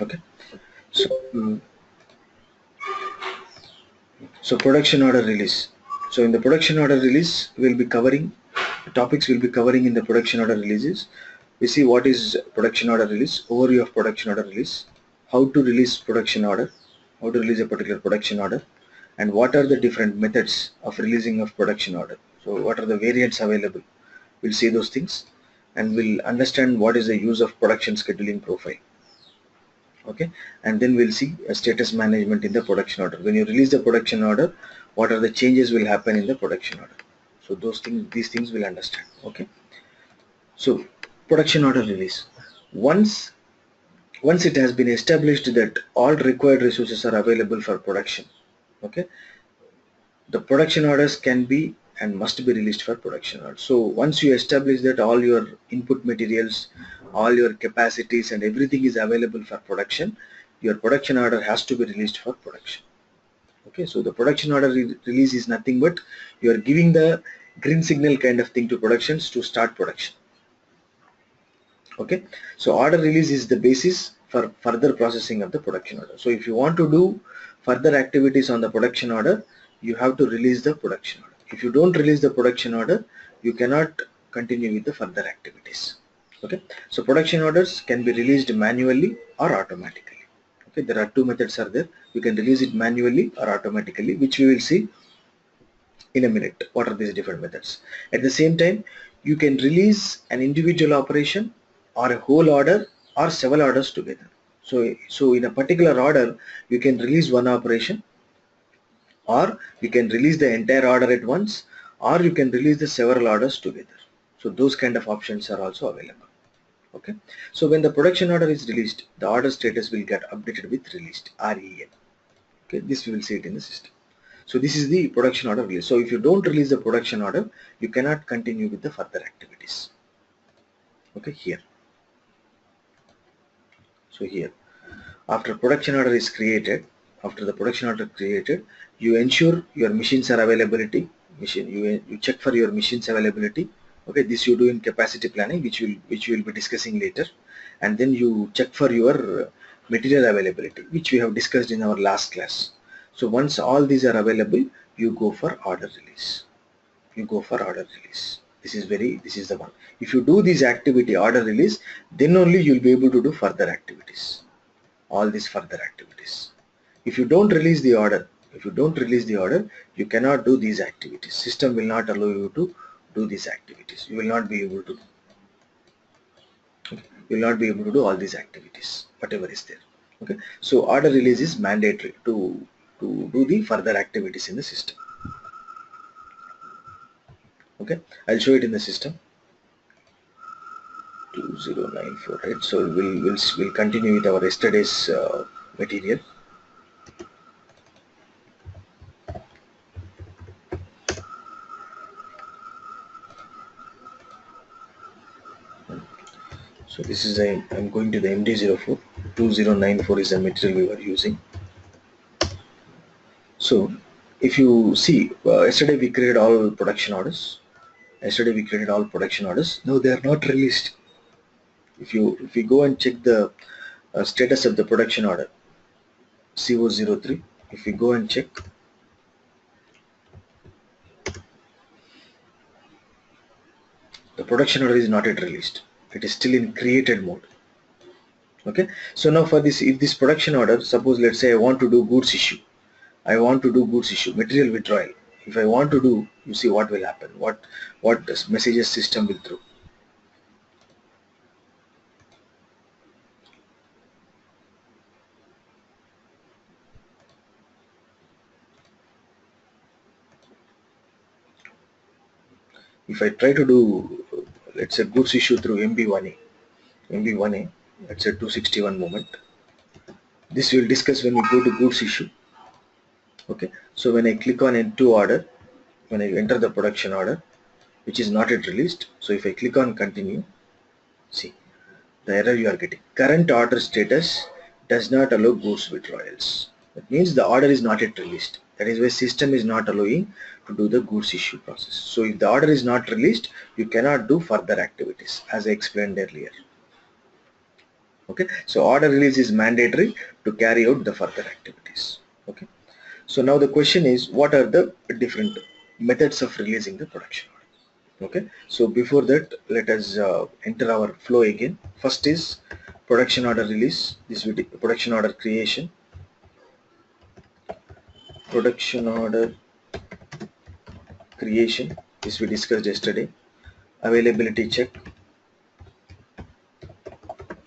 Okay, so so production order release. So in the production order release, we'll be covering topics we'll be covering in the production order releases. We see what is production order release, overview of production order release, how to release production order, how to release a particular production order, and what are the different methods of releasing of production order. So what are the variants available? We'll see those things, and we'll understand what is the use of production scheduling profile. Okay, and then we'll see a status management in the production order. When you release the production order, what are the changes will happen in the production order? So these things we'll understand. Okay, so production order release. Once it has been established that all required resources are available for production, okay, the production orders can be and must be released for production order. So once you establish that all your input materials, all your capacities and everything is available for production, your production order has to be released for production. Okay, so the production order release is nothing but you are giving the green signal kind of thing to productions to start production. Okay, so order release is the basis for further processing of the production order. So if you want to do further activities on the production order, you have to release the production order. If you don't release the production order, you cannot continue with the further activities. Okay, so production orders can be released manually or automatically. Okay, there are two methods are there. You can release it manually or automatically, which we will see in a minute. What are these different methods? At the same time, you can release an individual operation or a whole order or several orders together. So in a particular order, you can release one operation, or you can release the entire order at once, or you can release the several orders together. So those kind of options are also available. Okay, so when the production order is released, the order status will get updated with released, REN. Okay, this we will see it in the system. So this is the production order release. So if you don't release the production order, you cannot continue with the further activities. Okay, here. So here, after production order is created, you ensure your machines are availability. You check for your machines availability. Okay, this you do in capacity planning, which we will be discussing later, and then you check for your material availability, which we have discussed in our last class. So once all these are available, you go for order release. This is the one. If you do this activity, order release, then only you will be able to do further activities. All these further activities. If you don't release the order, you cannot do these activities. System will not allow you to do these activities. You will not be able to. Okay. You will not be able to do all these activities, whatever is there. Okay. So order release is mandatory to do the further activities in the system. Okay, I'll show it in the system. 2094, right? So we'll continue with our yesterday's material. So this is I'm going to the MD04. 2094 is the material we were using. So if you see, yesterday we created all production orders. No, they are not released. If we go and check the status of the production order, CO03, if we go and check, the production order is not yet released. It is still in created mode. Okay, so now for this, if this production order, suppose let's say I want to do goods issue, material withdrawal. If I want to do, you see what will happen, what this messages system will throw. If I try to do, let's say goods issue through MB1A, let's say 261 moment. This we'll discuss when we go to goods issue. Okay, so when I click on N2 order, when I enter the production order, which is not yet released, so if I click on continue, see the error you are getting. Current order status does not allow goods withdrawals. That means the order is not yet released. That is why system is not allowing to do the goods issue process. So if the order is not released, you cannot do further activities, as I explained earlier. Okay, so order release is mandatory to carry out the further activities. Okay, so now the question is, what are the different methods of releasing the production order? Okay, so before that, let us enter our flow again. First is production order release. This will be production order creation, production order creation. This we discussed yesterday. Availability check,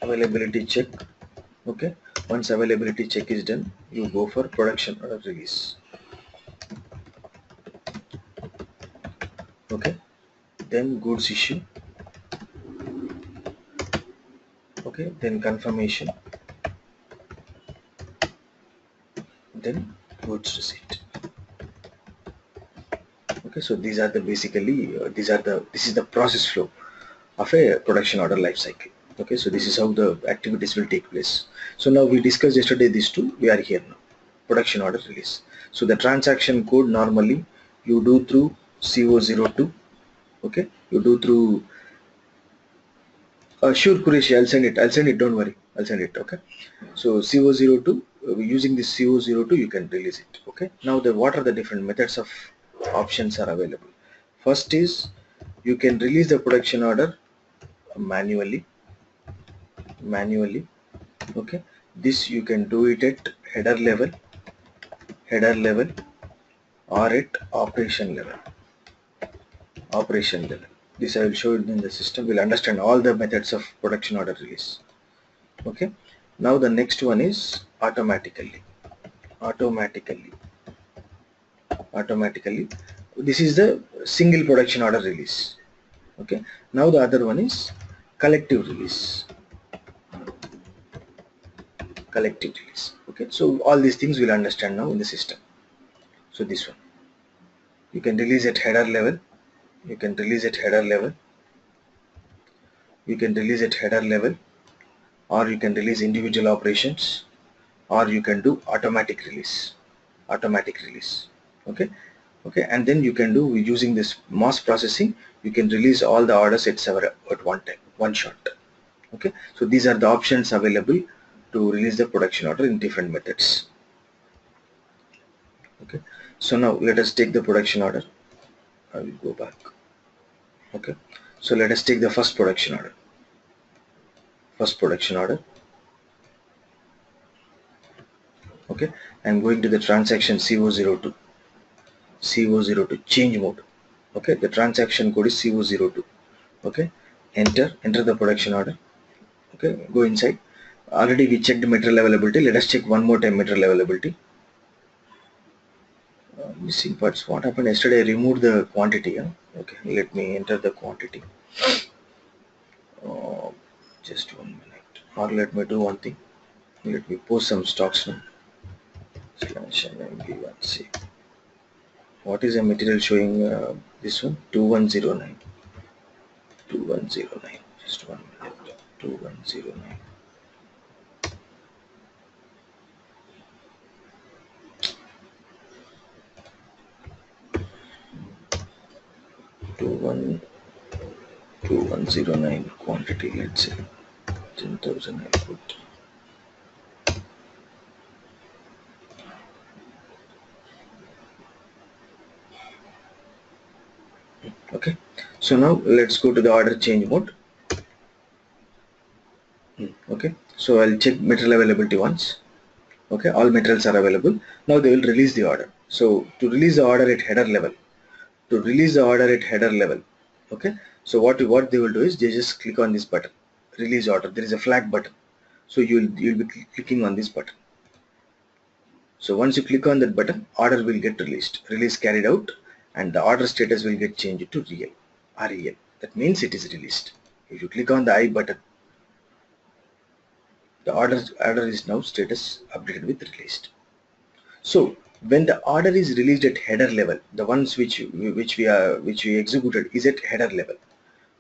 availability check. Okay, once availability check is done, you go for production order release. Okay, then goods issue. Okay, then confirmation, then goods receipt. Okay, so these are the basically this is the process flow of a production order life cycle. Okay, so this is how the activities will take place. So now we discussed yesterday these two. We are here now. Production order release. So the transaction code normally you do through CO02. Okay, you do through sure Qureshi, I'll send it, don't worry, I'll send it. Okay, so CO02, using this CO02 you can release it. Okay, now what are the different methods of options are available? First is you can release the production order manually. Okay, this you can do it at header level or at operation level. This I will show it in the system. We'll understand all the methods of production order release. Okay, now the next one is automatically. This is the single production order release. Okay, now the other one is collective release. Okay, so all these things we'll understand now in the system. So this one, you can release at header level, or you can release individual operations, or you can do automatic release. Okay, and then you can do, using this mass processing, you can release all the orders at one time, one shot. Okay, so these are the options available to release the production order in different methods. Okay, so now let us take the production order. I will go back. Okay, so let us take the first production order. Okay, I'm going to the transaction CO02 change mode. Okay, the transaction code is CO02. Okay, enter the production order. Okay, go inside. Already we checked material availability. Let us check one more time material availability. Missing parts. What happened yesterday? I removed the quantity. Huh? Okay, let me enter the quantity. Just 1 minute. Or let me do one thing. Let me post some stocks now. /MB1C. What is the material showing? This one 2109. Just 1 minute. 2109. Two one zero nine quantity, let's say 10,000 I put. Okay, so now let's go to the order change mode. Okay, so I'll check material availability once. Okay, all materials are available. Now they will release the order. So to release the order at header level, okay, so what they will do is they just click on this button, release order. There is a flag button, so you'll be clicking on this button. So once you click on that button, order will get release carried out, and the order status will get changed to REL. That means it is released. If you click on the I button, the order is now status updated with released. So when the order is released at header level, the ones which we executed is at header level.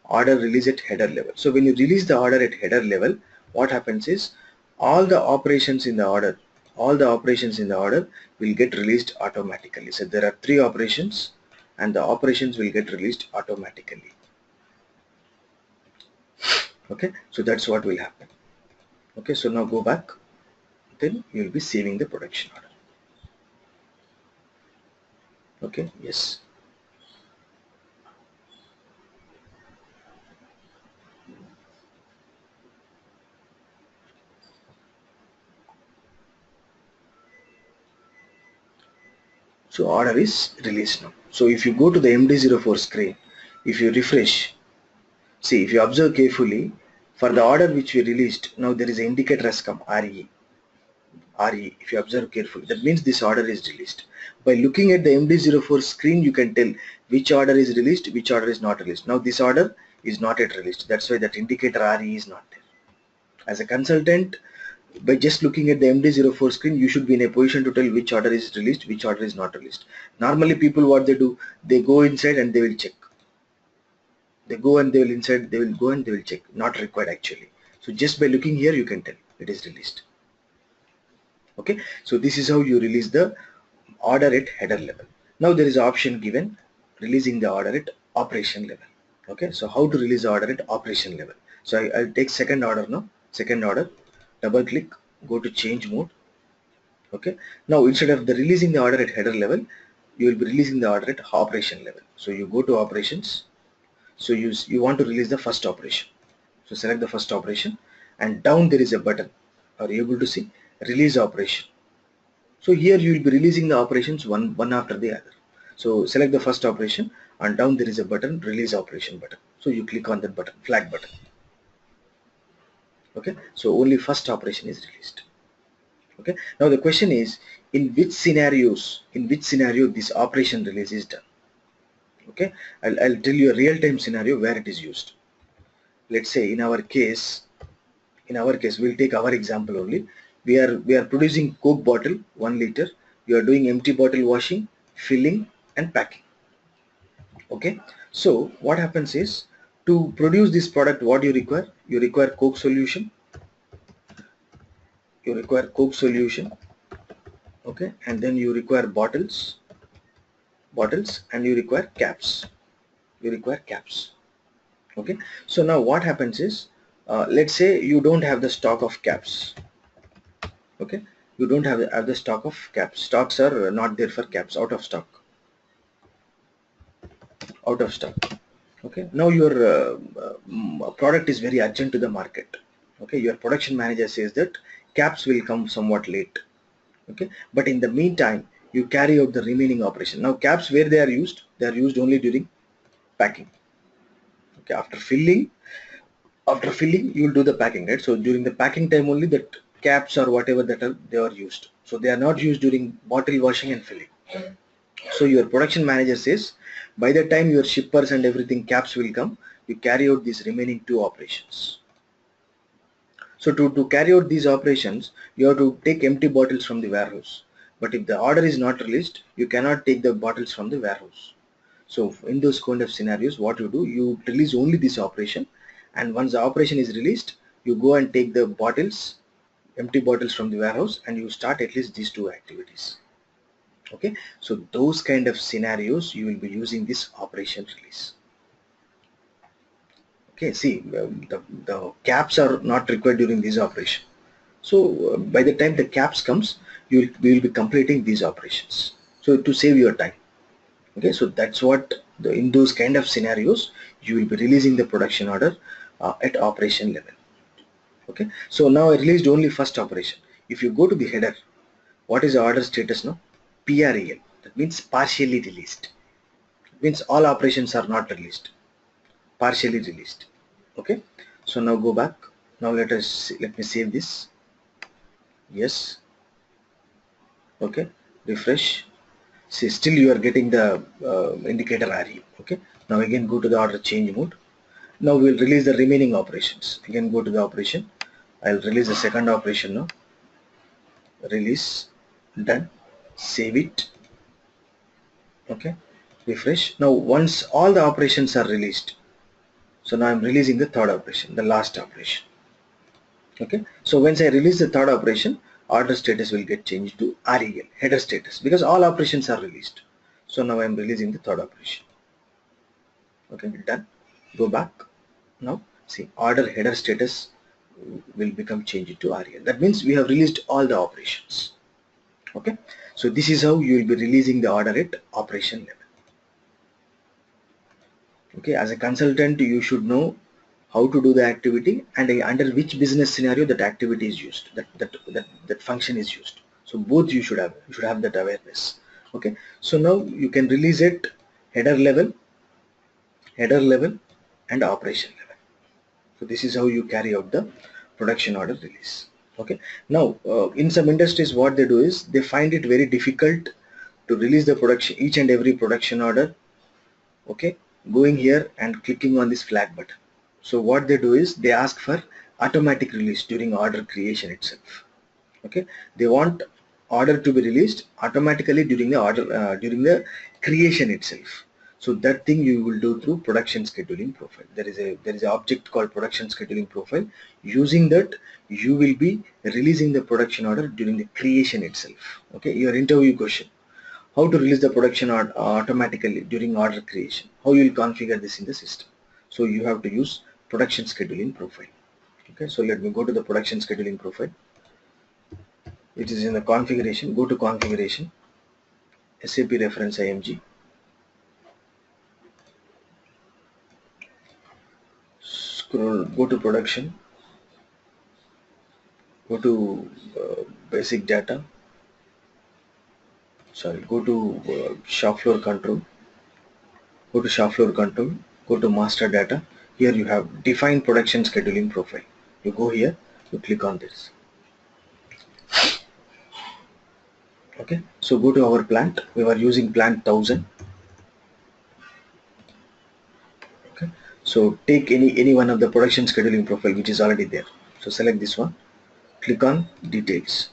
Order release at header level. So when you release the order at header level, what happens is all the operations in the order will get released automatically. So there are 3 operations, and the operations will get released automatically. Okay, so that's what will happen. Okay, so now go back, then you will be saving the production order. Okay, yes. So order is released now. So if you go to the MD04 screen, if you refresh, see, if you observe carefully, for the order which we released, now there is an indicator has come, RE. If you observe carefully, that means this order is released. By looking at the MD04 screen, you can tell which order is released, which order is not released. Now this order is not yet released. That's why that indicator RE is not there. As a consultant, by just looking at the MD04 screen, you should be in a position to tell which order is released, which order is not released. Normally people, what they do, they go inside and they will check. They go and they will inside, they will go and they will check. Not required actually. So just by looking here, you can tell it is released. Okay, so this is how you release the order at header level. Now there is an option given, releasing the order at operation level. Okay, so how to release the order at operation level? So I'll take second order now. Second order, double click, go to change mode. Okay, now instead of the releasing the order at header level, you will be releasing the order at operation level. So you go to operations. So you want to release the first operation. So select the first operation, and down there is a button. Are you able to see? Release operation. So here you will be releasing the operations one after the other. So select the first operation, and down there is a button, release operation button. So you click on that button, flag button. Okay, so only first operation is released. Okay, now the question is, in which scenario this operation release is done? Okay, I'll tell you a real-time scenario where it is used. Let's say in our case, we'll take our example only. We are producing Coke bottle 1 liter. You are doing empty bottle washing, filling and packing. Okay, so what happens is, to produce this product, what you require? You require Coke solution. Okay, and then you require bottles, and you require caps. Okay, so now what happens is, let's say you don't have the stock of caps. Okay, you don't have the stock of caps. Stocks are not there for caps, out of stock. Okay, now your product is very urgent to the market. Okay, your production manager says that caps will come somewhat late. Okay, but in the meantime you carry out the remaining operation. Now caps, where they are used only during packing. Okay, after filling you will do the packing, right? So during the packing time only that caps or whatever they are used. So they are not used during bottle washing and filling. So your production manager says, by the time your shippers and everything caps will come, you carry out these remaining 2 operations. So to carry out these operations, you have to take empty bottles from the warehouse. But if the order is not released, you cannot take the bottles from the warehouse. So in those kind of scenarios, what you do, you release only this operation, and once the operation is released, you go and take the bottles, empty bottles from the warehouse, and you start at least these 2 activities. Okay, so those kind of scenarios you will be using this operation release. Okay, see, the caps are not required during this operation. So by the time the caps comes, we will be completing these operations. So to save your time. Okay, so that's what in those kind of scenarios you will be releasing the production order at operation level. Okay, so now I released only first operation. If you go to the header, what is the order status now? PREL, that means partially released. It means all operations are not released, partially released. Okay, so now go back. Now let me save this. Yes. Okay, refresh. See, still you are getting the indicator RE. Okay, now again go to the order change mode. Now we'll release the remaining operations. Again go to the operation. I'll release the second operation now. Release, done. Save it. Okay, refresh. Now once all the operations are released, so now I'm releasing the third operation, the last operation. Okay, so once I release the third operation, order status will get changed to REL, header status, because all operations are released. So now I'm releasing the third operation. Okay, done. Go back. Now see, order header status will become changed to REL. That means we have released all the operations. Okay, so this is how you will be releasing the order at operation level. Okay, as a consultant you should know how to do the activity and under which business scenario that activity is used, that function is used. So both you should have that awareness. Okay, so now you can release it header level and operation level. So this is how you carry out the production order release. Okay, now in some industries what they do is they find it very difficult to release the production, each and every production order, okay, going here and clicking on this flag button. So what they do is they ask for automatic release during order creation itself. Okay, they want order to be released automatically during the order during the creation itself. So that thing you will do through production scheduling profile. There is an object called production scheduling profile. Using that you will be releasing the production order during the creation itself. Okay, your interview question: how to release the production order automatically during order creation? How you will configure this in the system? So you have to use production scheduling profile. Okay, so let me go to the production scheduling profile. It is in the configuration. Go to configuration, SAP reference IMG. Scroll, go to production, go to basic data, sorry, go to shop floor control, go to shop floor control, go to master data. Here you have define production scheduling profile. You go here, you click on this. Okay, so go to our plant. We were using plant 1000. Okay, so take any one of the production scheduling profile which is already there. So select this one, click on details.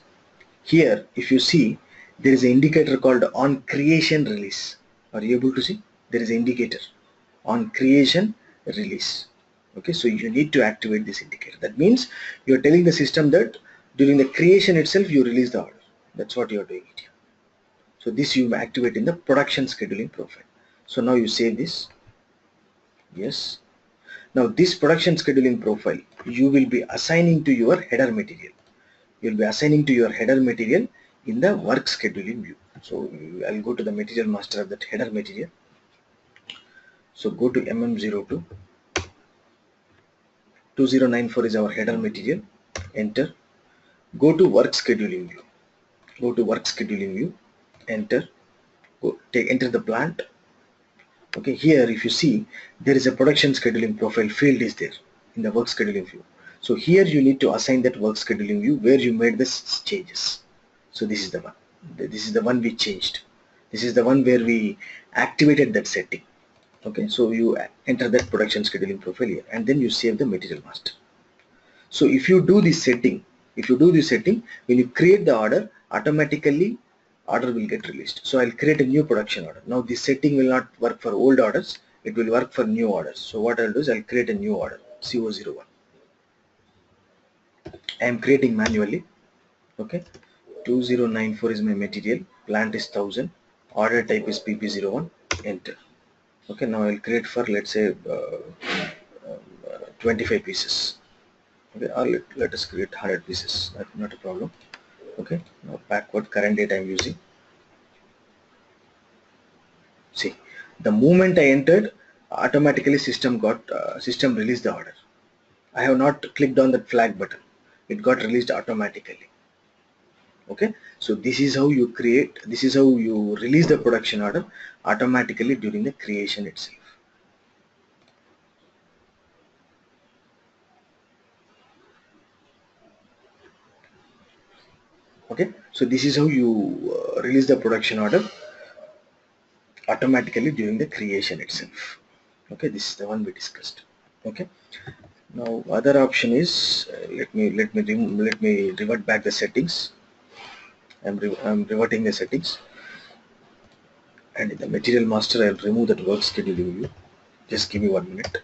Here if you see, there is an indicator called on creation release. Are you able to see? There is an indicator on creation release. Okay, so you need to activate this indicator. That means you are telling the system that during the creation itself you release the order. That's what you are doing it here. So this you activate in the production scheduling profile. So now you save this. Yes. Now this production scheduling profile you will be assigning to your header material. You will be assigning to your header material in the work scheduling view. So I'll go to the material master of that header material. So go to MM02. 2094 is our header material. Enter. Go to work scheduling view. Go to work scheduling view. Enter. Enter the plant. Okay, here if you see, there is a production scheduling profile field is there in the work scheduling view. So here you need to assign that work scheduling view where you made the changes. So this is the one. This is the one we changed. This is the one where we activated that setting. Okay, so you enter that production scheduling profile here and then you save the material master. So if you do this setting, when you create the order, automatically order will get released. So I'll create a new production order. Now this setting will not work for old orders, it will work for new orders. So what I'll do is I'll create a new order, CO01. I am creating manually. Okay, 2094 is my material, plant is 1000, order type is PP01, enter. Okay, now I'll create for, let's say 25 pieces. Okay, or let us create 100 pieces, not a problem. Okay, now backward current date I am using. See, the moment I entered, automatically system released the order. I have not clicked on that flag button. It got released automatically. Okay, so this is how you release the production order automatically during the creation itself. Okay, so this is how you release the production order automatically during the creation itself. Okay, this is the one we discussed. Okay, now other option is let me revert back the settings. I'm reverting the settings, and in the material master I'll remove that work scheduling view. Just give me 1 minute.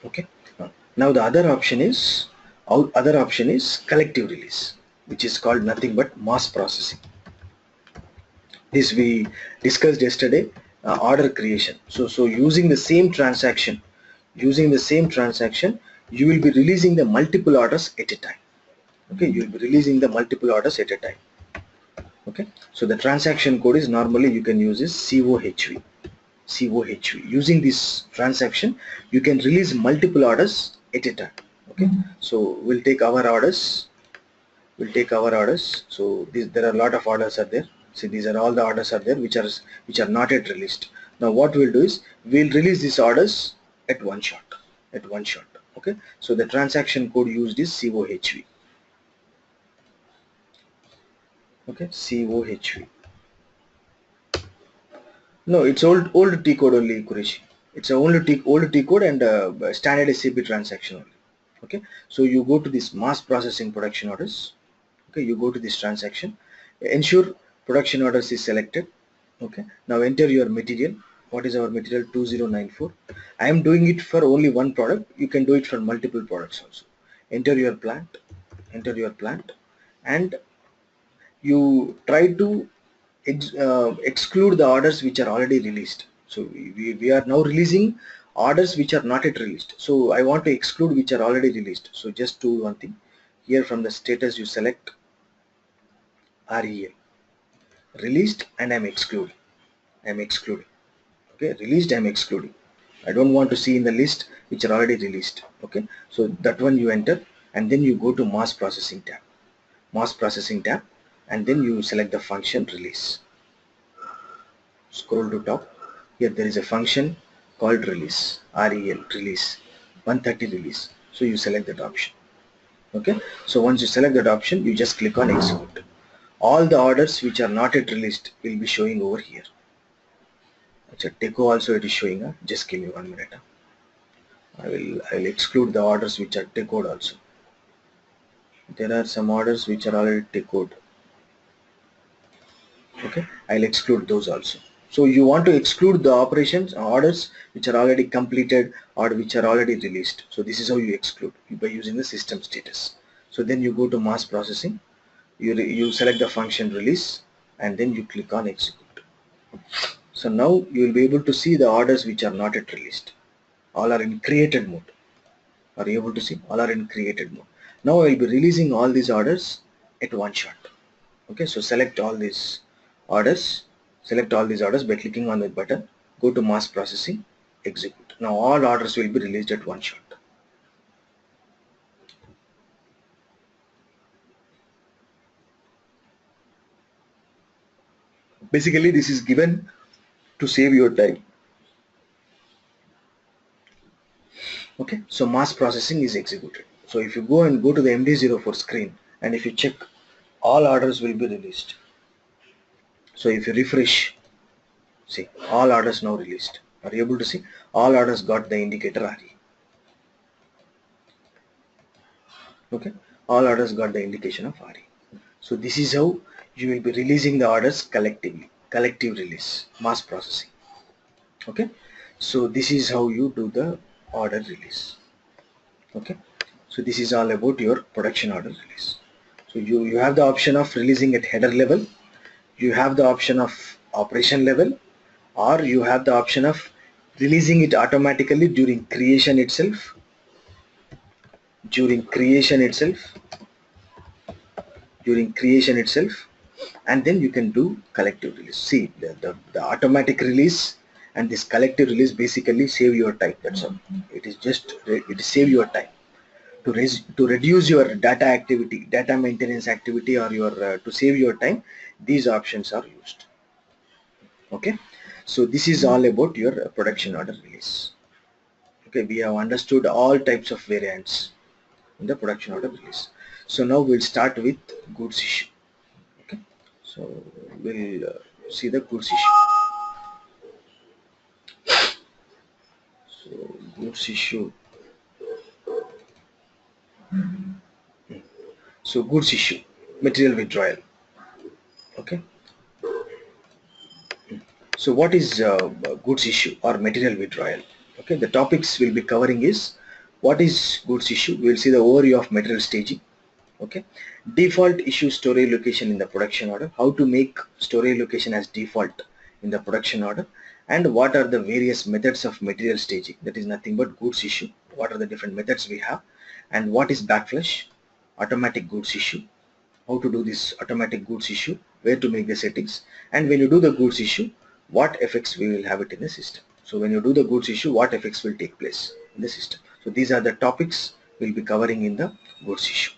Okay, now the other option is collective release. which is called nothing but mass processing. This we discussed yesterday, order creation. So using the same transaction, you will be releasing the multiple orders at a time. Okay, you will be releasing the multiple orders at a time. Okay, so the transaction code is normally you can use is COHV. Using this transaction, you can release multiple orders at a time. Okay, so we'll take our orders. So there are a lot of orders are there. See, these are all the orders are there which are not yet released. Now what we'll do is we'll release these orders at one shot. Okay, so the transaction code used is COHV. Okay, COHV. No, it's old T code only, Kureshi. It's a old T code and standard SAP transaction only. Okay, so you go to this mass processing production orders. Okay, you go to this transaction, ensure production orders is selected. Okay, now enter your material. What is our material? 2094. I am doing it for only one product. You can do it for multiple products also. Enter your plant, and you try to exclude the orders which are already released. So we are now releasing orders which are not yet released. So I want to exclude which are already released. So just do one thing. Here from the status you select REL, released, and I'm excluding. Okay, released, I'm excluding. I don't want to see in the list which are already released. Okay, so that one you enter, and then you go to mass processing tab, and then you select the function release. Scroll to top. Here there is a function called release, REL, release, 130 release. So you select that option. Okay, so once you select that option, you just click on execute. All the orders which are not yet released will be showing over here. So Teco also it is showing. Just give me 1 minute. I will exclude the orders which are Tecoed also. There are some orders which are already Tecoed. Okay, I'll exclude those also. So you want to exclude the operations orders which are already completed or which are already released. So this is how you exclude by using the system status. So then you go to mass processing. You select the function release, and then you click on execute. So now you will be able to see the orders which are not yet released. All are in created mode. Are you able to see? All are in created mode. Now I will be releasing all these orders at one shot. Okay, so select all these orders by clicking on that button. Go to mass processing, execute. Now all orders will be released at one shot. Basically this is given to save your time. Okay, so mass processing is executed. So if you go to the MD04 screen, and if you check, all orders will be released. So if you refresh, see, all orders now released. Are you able to see? All orders got the indicator RE. Okay, all orders got the indication of RE. So this is how you will be releasing the orders collectively. Collective release, mass processing. Okay, so this is how you do the order release. Okay, so this is all about your production order release. So you have the option of releasing at header level, you have the option of operation level, or you have the option of releasing it automatically during creation itself, and then you can do collective release. See, the automatic release and this collective release basically save your time. That's all. It is save your time to reduce your data maintenance activity, or your to save your time. These options are used. Okay, so this is all about your production order release. Okay, we have understood all types of variants in the production order release. So now we'll start with goods issue. Okay, so we'll see the goods issue. So goods issue. So goods issue, material withdrawal. Okay. So what is goods issue or material withdrawal? Okay, the topics we'll be covering is what is goods issue. We'll see the overview of material staging. Okay, default issue storage location in the production order, how to make storage location as default in the production order, and what are the various methods of material staging, that is nothing but goods issue, what are the different methods we have, and what is backflush, automatic goods issue, how to do this automatic goods issue, where to make the settings, and when you do the goods issue, what effects we will have it in the system. So when you do the goods issue, what effects will take place in the system. So these are the topics we'll be covering in the goods issue.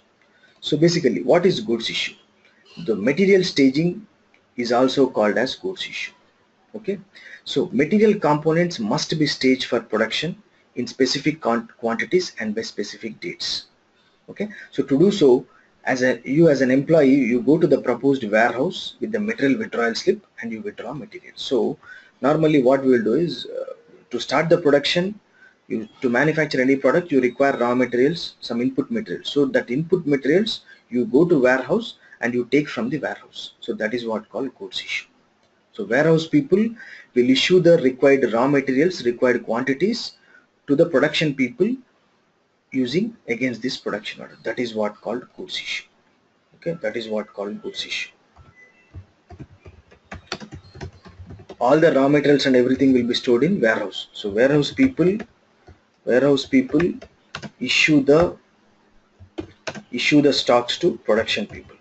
So basically, what is goods issue? The material staging is also called as goods issue. Okay, so material components must be staged for production in specific quantities and by specific dates. Okay, so to do so, as an employee, you go to the proposed warehouse with the material withdrawal slip and you withdraw material. So normally what we will do is to start the production, to manufacture any product, you require raw materials, some input materials. So that input materials you go to warehouse and you take from the warehouse. So that is what called goods issue. So warehouse people will issue the required raw materials, required quantities to the production people using against this production order. That is what called goods issue. Okay, that is what called goods issue. All the raw materials and everything will be stored in warehouse. So warehouse people issue the stocks to production people,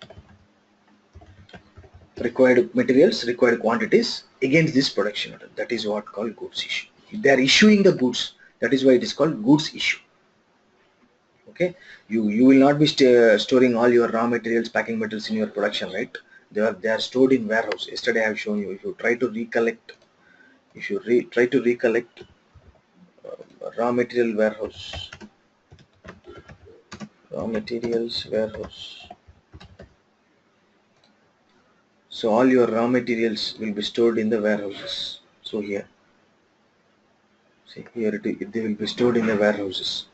required materials, required quantities against this production order. That is what called goods issue. They are issuing the goods, that is why it is called goods issue. Okay, you will not be storing all your raw materials, packing materials in your production, right? They are stored in warehouse. Yesterday I have shown you. If you try to recollect, raw material warehouse, raw materials warehouse. So all your raw materials will be stored in the warehouses. So here, see here they will be stored in the warehouses.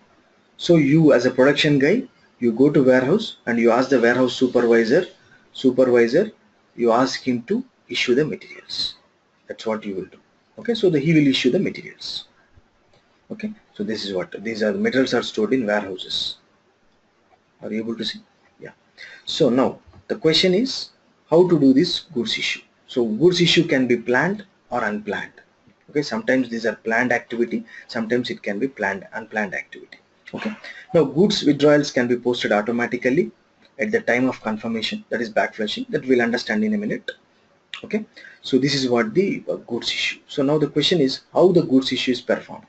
So you as a production guy, you go to warehouse and you ask the warehouse supervisor, you ask him to issue the materials. That's what you will do. Okay, so he will issue the materials. Okay, so this is what these are. The materials are stored in warehouses. Are you able to see? Yeah. So now the question is how to do this goods issue. So goods issue can be planned or unplanned. Okay, sometimes these are planned activity, sometimes it can be planned, unplanned activity. Okay, now goods withdrawals can be posted automatically at the time of confirmation, that is backflushing, that we'll understand in a minute. Okay, so this is what the goods issue. So now the question is how the goods issue is performed,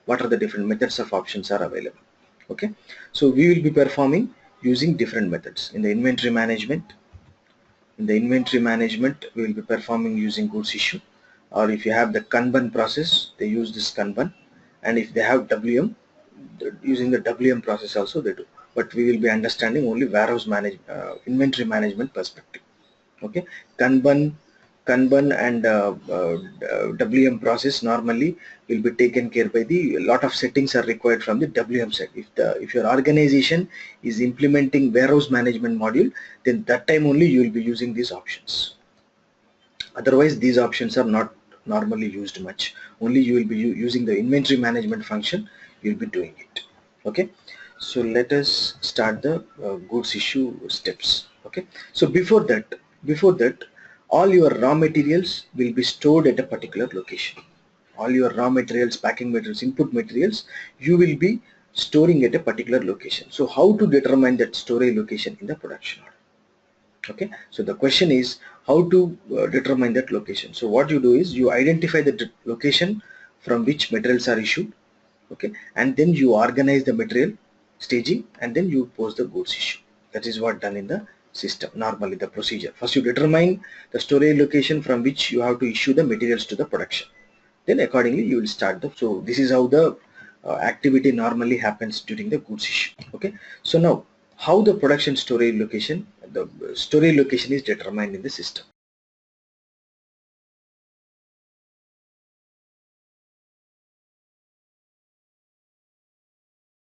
what are the different methods of options are available. Okay, so we will be performing using different methods. In the inventory management, we will be performing using goods issue, or if you have the Kanban process, they use this Kanban, and if they have WM, using the WM process also they do, but we will be understanding only warehouse inventory management perspective. Okay, Kanban and WM process normally will be taken care by the lot of settings are required from the WM side. If your organization is implementing warehouse management module, then that time only you will be using these options. Otherwise these options are not normally used much. Only you will be using the inventory management function, you will be doing it. Okay, so let us start the goods issue steps. Okay, so before that all your raw materials will be stored at a particular location. All your raw materials, packing materials, input materials, you will be storing at a particular location. So how to determine that storage location in the production order? Okay, so the question is how to determine that location. So what you do is you identify the location from which materials are issued. Okay, and then you organize the material staging and then you post the goods issue. That is what done in the system. Normally the procedure, first you determine the storage location from which you have to issue the materials to the production, then accordingly you will start the. So this is how the activity normally happens during the goods issue. Okay, so now how the production storage location, the storage location is determined in the system.